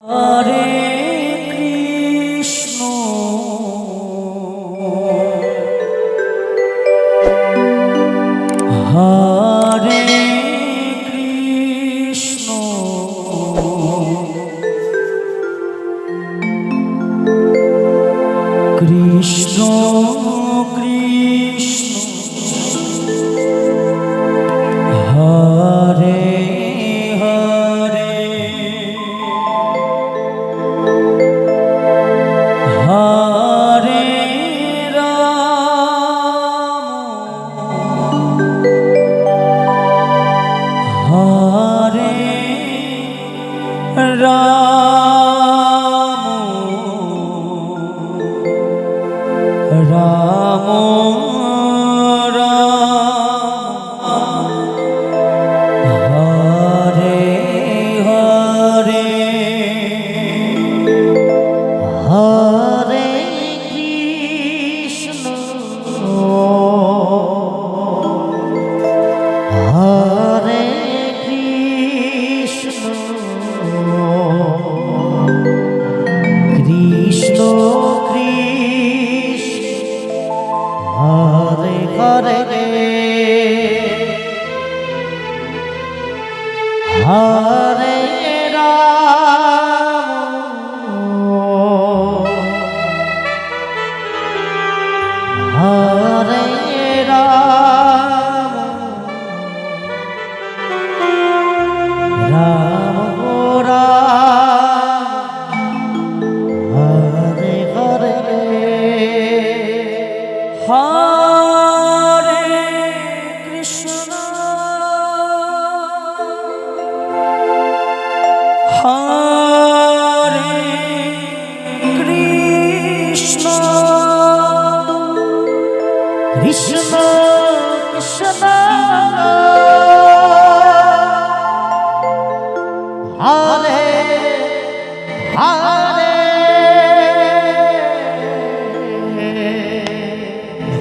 Hare Krishna Hare Krishna Krishna Krishna Hare Hare Hare Hare Ram Hare Hare Hare Krishna Hare Krishna Krishna Hare Hare Hare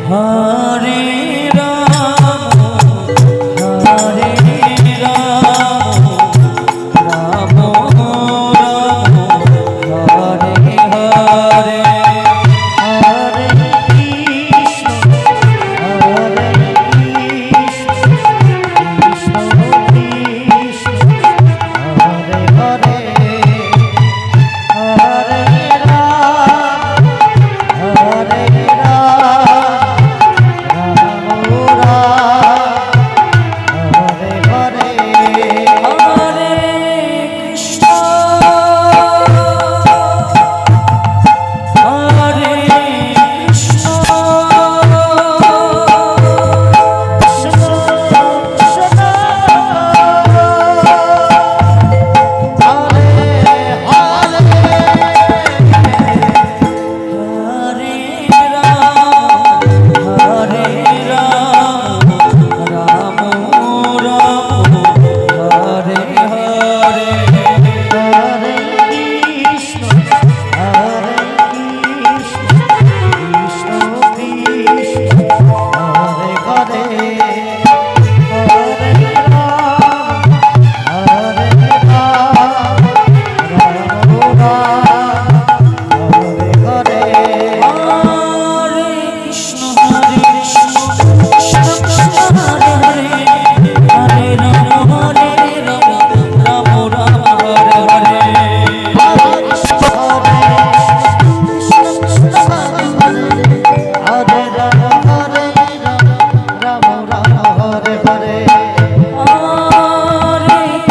Hare Ram Hare Hare Hare Krishna Hare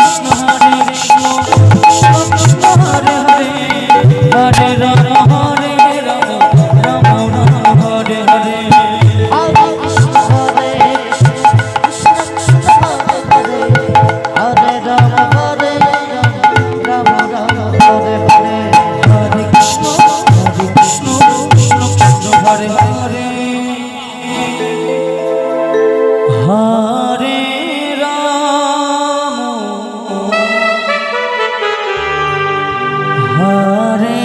Krishna Krishna Krishna Hare Hare Hare Ram Hare Ram Ram Ram Hare Hare Hare Krishna Hare Krishna Krishna Krishna Hare Hare Hare Ram Hare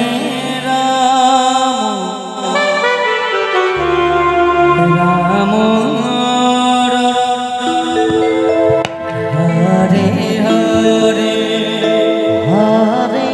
Hare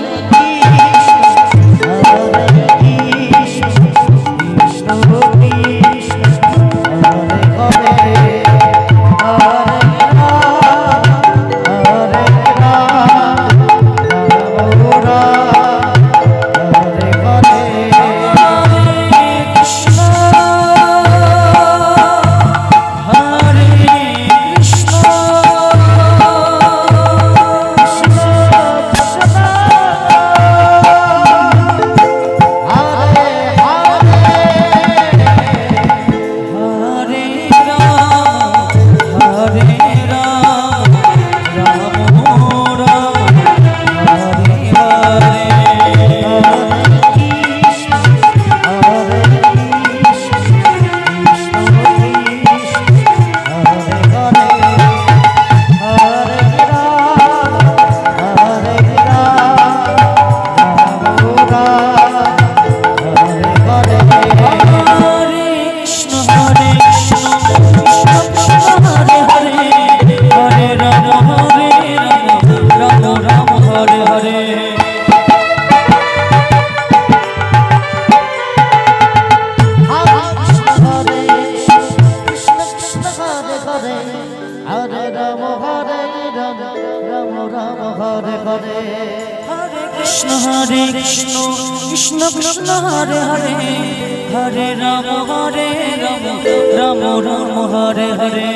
Krishna Krishna Krishna Hare Hare Hare Ram Ram Ram Hare Hare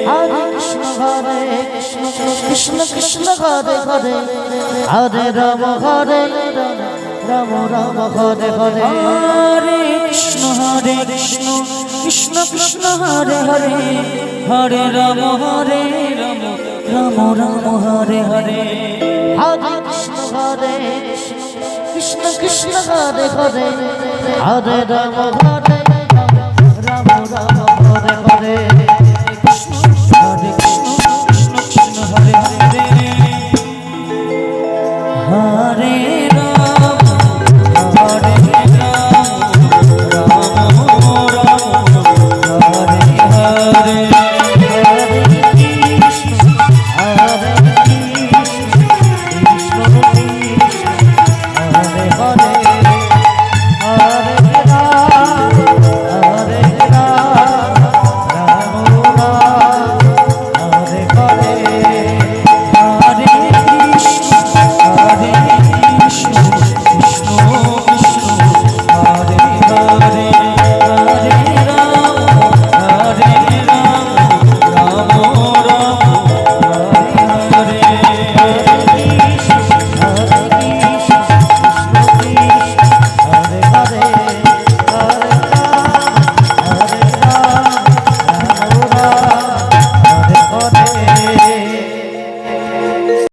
Hare Krishna Krishna Krishna Hare Hare Hare Ram Ram Ram Hare Hare Hare Krishna Krishna Krishna Hare Hare Hare Ram Ram Ram Hare Hare Hare Krishna Krishna Hare Hare Hare Ram Ram Ram Hare Hare Krishna Hare Krishna Krishna Krishna Hare Hare Hare